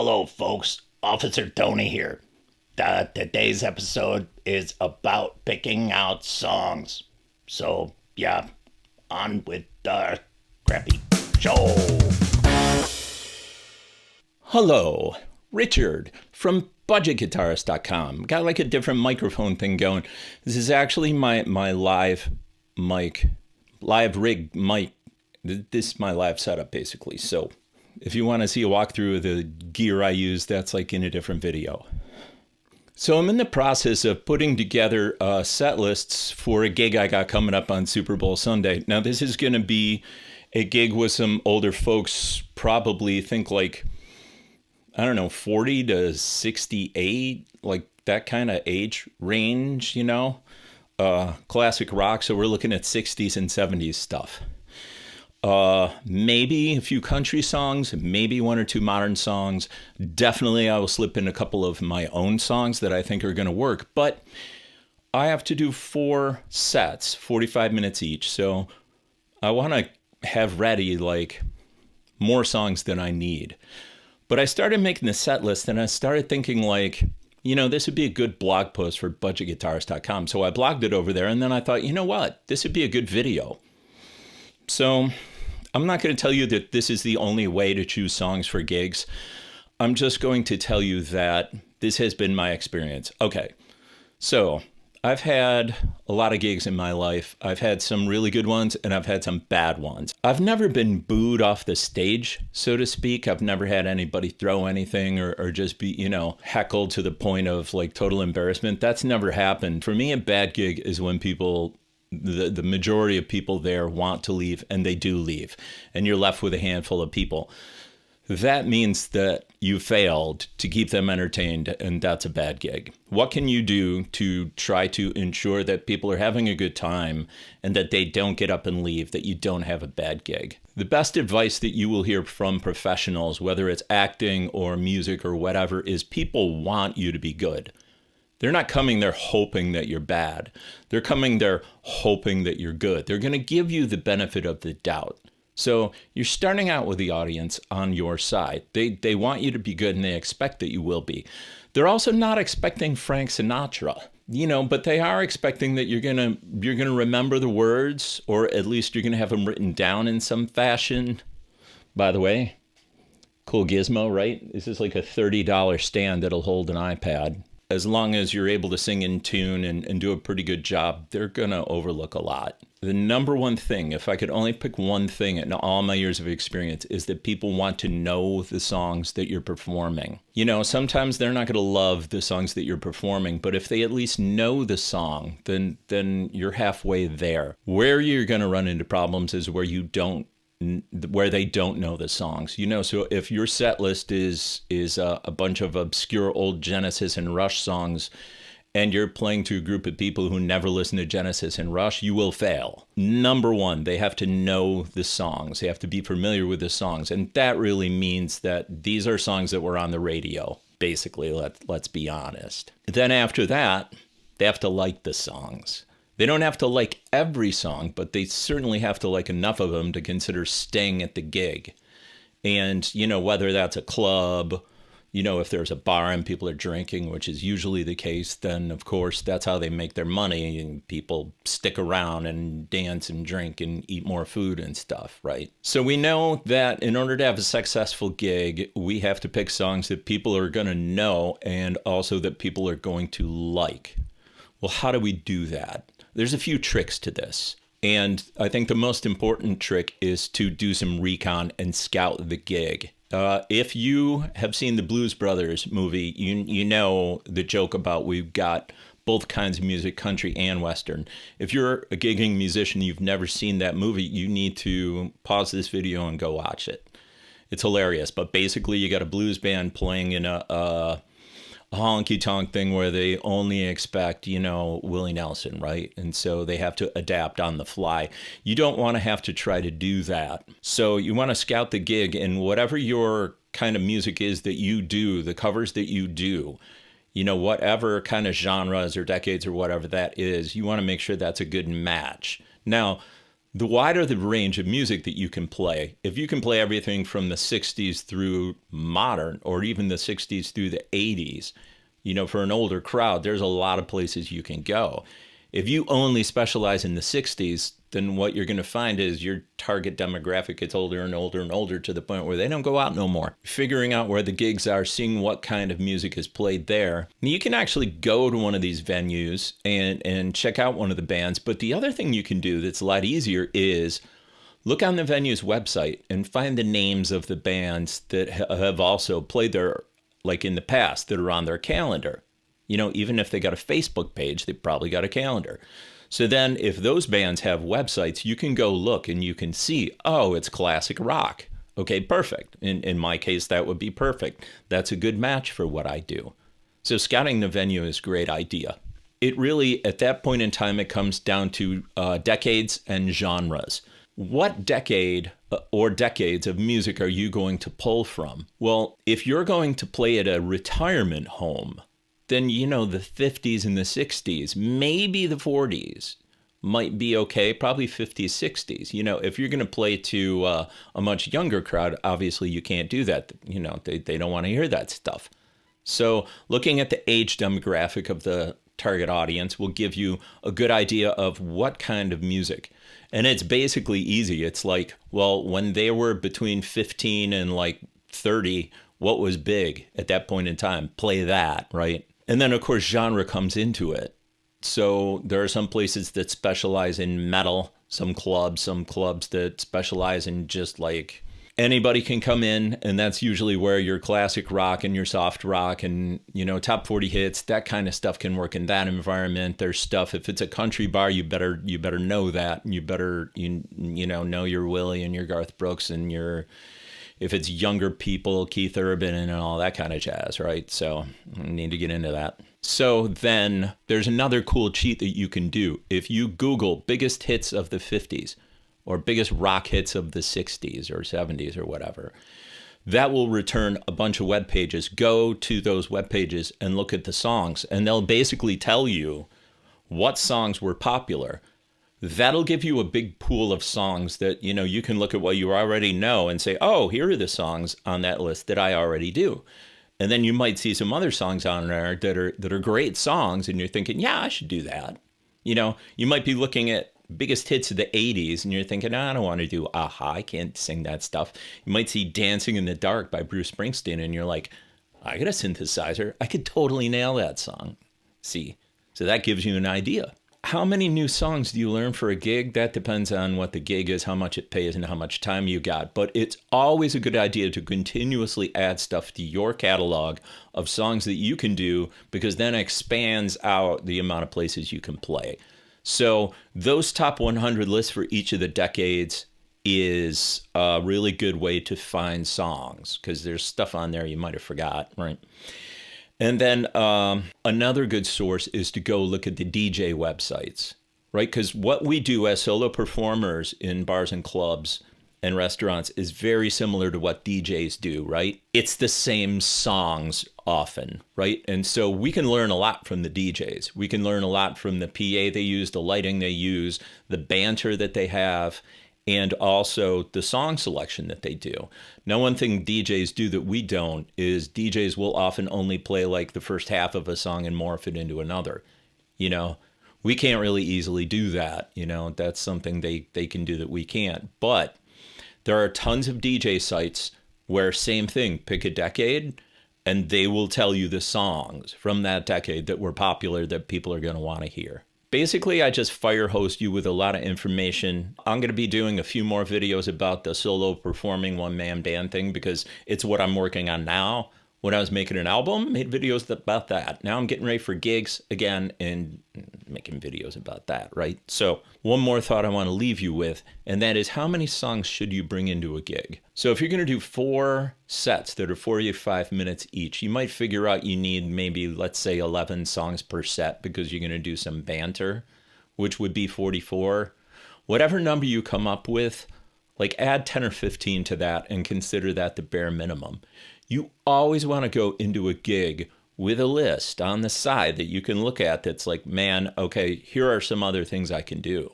Hello, folks. Officer Tony here. Today's episode is about picking out songs. So, yeah, on with the crappy show. Hello, Richard from budgetguitarist.com. Got like a different microphone thing going. This is actually my live rig mic. This is my live setup, basically. So if you want to see a walkthrough of the gear I use, that's like in a different video. So I'm in the process of putting together set lists for a gig I got coming up on Super Bowl Sunday. Now, this is going to be a gig with some older folks, probably think like, I don't know, 40 to 68, like that kind of age range, you know, classic rock. So we're looking at 60s and 70s stuff. Maybe a few country songs, maybe one or two modern songs. Definitely I will slip in a couple of my own songs that I think are going to work, but I have to do 4 sets, 45 minutes each. So I want to have ready like more songs than I need. But I started making the set list and I started thinking like, you know, this would be a good blog post for budgetguitarist.com. So I blogged it over there and then I thought, you know what, this would be a good video. So I'm not going to tell you that this is the only way to choose songs for gigs. I'm just going to tell you that this has been my experience. Okay, so I've had a lot of gigs in my life. I've had some really good ones and I've had some bad ones. I've never been booed off the stage, so to speak. I've never had anybody throw anything or just be, you know, heckled to the point of like total embarrassment. That's never happened. For me, a bad gig is when people... The majority of people there want to leave and they do leave and you're left with a handful of people. That means that you failed to keep them entertained and that's a bad gig. What can you do to try to ensure that people are having a good time and that they don't get up and leave, that you don't have a bad gig? The best advice that you will hear from professionals, whether it's acting or music or whatever, is people want you to be good. They're not coming there hoping that you're bad. They're coming there hoping that you're good. They're going to give you the benefit of the doubt. So you're starting out with the audience on your side. They want you to be good and they expect that you will be. They're also not expecting Frank Sinatra, you know, but they are expecting that you're going to remember the words, or at least you're going to have them written down in some fashion. By the way, cool gizmo, right? This is like a $30 stand that'll hold an iPad. As long as you're able to sing in tune and do a pretty good job, they're going to overlook a lot. The number one thing, if I could only pick one thing in all my years of experience, is that people want to know the songs that you're performing. You know, sometimes they're not going to love the songs that you're performing, but if they at least know the song, then you're halfway there. Where you're going to run into problems is where they don't know the songs, you know. So if your set list is a bunch of obscure old Genesis and Rush songs and you're playing to a group of people who never listen to Genesis and Rush, you will fail. Number one, they have to know the songs. They have to be familiar with the songs. And that really means that these are songs that were on the radio, basically, let's be honest. Then after that, they have to like the songs. They don't have to like every song, but they certainly have to like enough of them to consider staying at the gig. And, you know, whether that's a club, you know, if there's a bar and people are drinking, which is usually the case, then of course that's how they make their money. And people stick around and dance and drink and eat more food and stuff, right? So we know that in order to have a successful gig, we have to pick songs that people are going to know and also that people are going to like. Well, how do we do that? There's a few tricks to this. And I think the most important trick is to do some recon and scout the gig. If you have seen the Blues Brothers movie, you know the joke about we've got both kinds of music, country and Western. If you're a gigging musician, you've never seen that movie, you need to pause this video and go watch it. It's hilarious. But basically, you got a blues band playing in a honky-tonk thing where they only expect, you know, Willie Nelson, right? And so they have to adapt on the fly. You don't want to have to try to do that. So you want to scout the gig, and whatever your kind of music is that you do, the covers that you do, you know, whatever kind of genres or decades or whatever that is, you want to make sure that's a good match. Now, The wider the range of music that you can play, if you can play everything from the 60s through modern, or even the 60s through the 80s, for an older crowd, there's a lot of places you can go. If you only specialize in the 60s, then what you're going to find is your target demographic gets older and older and older to the point where they don't go out no more. Figuring out where the gigs are, seeing what kind of music is played there. You can actually go to one of these venues and check out one of the bands. But the other thing you can do that's a lot easier is look on the venue's website and find the names of the bands that have also played there, like in the past, that are on their calendar. Even if they got a Facebook page, they probably got a calendar. So then if those bands have websites, you can go look and you can see, oh, it's classic rock. Okay, perfect. In my case, that would be perfect. That's a good match for what I do. So scouting the venue is a great idea. It really, at that point in time, it comes down to decades and genres. What decade or decades of music are you going to pull from? Well, if you're going to play at a retirement home, then, the 50s and the 60s, maybe the 40s might be okay, probably 50s, 60s. If you're going to play to a much younger crowd, obviously you can't do that. They don't want to hear that stuff. So looking at the age demographic of the target audience will give you a good idea of what kind of music. And it's basically easy. It's like, well, when they were between 15 and like 30, what was big at that point in time? Play that, right? And then, of course, genre comes into it. So there are some places that specialize in metal, some clubs that specialize in just like anybody can come in. And that's usually where your classic rock and your soft rock and, top 40 hits, that kind of stuff can work in that environment. There's stuff, if it's a country bar, you better know that. You better, know your Willie and your Garth Brooks and your... If it's younger people, Keith Urban and all that kind of jazz, right? So I need to get into that. So then there's another cool cheat that you can do. If you Google biggest hits of the 50s or biggest rock hits of the 60s or 70s or whatever, that will return a bunch of web pages. Go to those web pages and look at the songs, and they'll basically tell you what songs were popular. That'll give you a big pool of songs that, you can look at what you already know and say, oh, here are the songs on that list that I already do. And then you might see some other songs on there that are great songs, and you're thinking, yeah, I should do that. You might be looking at biggest hits of the 80s, and you're thinking, no, I don't want to do Aha, I can't sing that stuff. You might see Dancing in the Dark by Bruce Springsteen, and you're like, I got a synthesizer. I could totally nail that song. See? So that gives you an idea. How many new songs do you learn for a gig? That depends on what the gig is, how much it pays, and how much time you got. But it's always a good idea to continuously add stuff to your catalog of songs that you can do, because then it expands out the amount of places you can play. So those top 100 lists for each of the decades is a really good way to find songs, because there's stuff on there you might have forgot, right? And then another good source is to go look at the DJ websites, right? Because what we do as solo performers in bars and clubs and restaurants is very similar to what DJs do, right? It's the same songs often, right? And so we can learn a lot from the DJs. We can learn a lot from the PA they use, the lighting they use, the banter that they have, and also the song selection that they do. Now, one thing DJs do that we don't is DJs will often only play like the first half of a song and morph it into another. We can't really easily do that. That's something they can do that we can't. But there are tons of DJ sites where same thing, pick a decade, and they will tell you the songs from that decade that were popular that people are going to want to hear. Basically, I just fire hose you with a lot of information. I'm going to be doing a few more videos about the solo performing one-man band thing, because it's what I'm working on now. When I was making an album, made videos about that. Now I'm getting ready for gigs again and making videos about that, right? So one more thought I want to leave you with, and that is, how many songs should you bring into a gig? So if you're going to do 4 sets that are 45 minutes each, you might figure out you need maybe, let's say, 11 songs per set, because you're going to do some banter, which would be 44. Whatever number you come up with, like add 10 or 15 to that and consider that the bare minimum. You always want to go into a gig with a list on the side that you can look at that's like, man, okay, here are some other things I can do,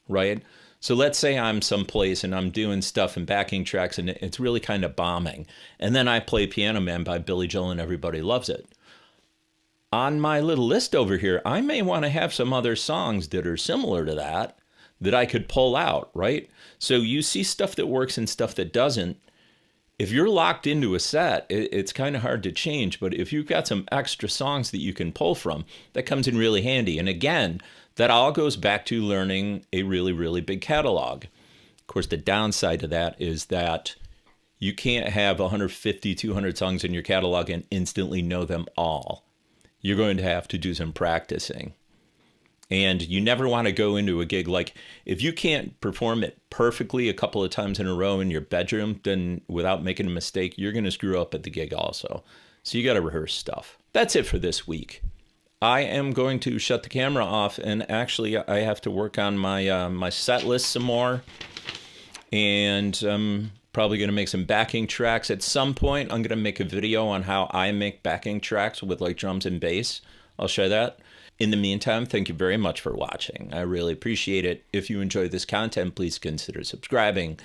right? So let's say I'm someplace and I'm doing stuff and backing tracks and it's really kind of bombing. And then I play Piano Man by Billy Joel and everybody loves it. On my little list over here, I may want to have some other songs that are similar to that I could pull out, right? So you see stuff that works and stuff that doesn't. If you're locked into a set, it's kind of hard to change. But if you've got some extra songs that you can pull from, that comes in really handy. And again, that all goes back to learning a really, really big catalog. Of course, the downside to that is that you can't have 150, 200 songs in your catalog and instantly know them all. You're going to have to do some practicing. And you never want to go into a gig like, if you can't perform it perfectly a couple of times in a row in your bedroom, then without making a mistake, you're going to screw up at the gig also. So you got to rehearse stuff. That's it for this week. I am going to shut the camera off, and actually I have to work on my set list some more. And I'm probably going to make some backing tracks. At some point, I'm going to make a video on how I make backing tracks with like drums and bass. I'll share that. In the meantime, thank you very much for watching. I really appreciate it. If you enjoy this content, please consider subscribing,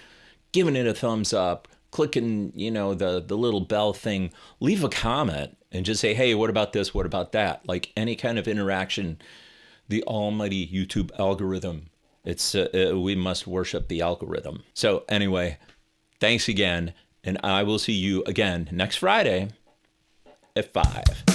giving it a thumbs up, clicking, the little bell thing, leave a comment and just say, hey, what about this? What about that? Like any kind of interaction, the almighty YouTube algorithm. We must worship the algorithm. So anyway, thanks again. And I will see you again next Friday at 5.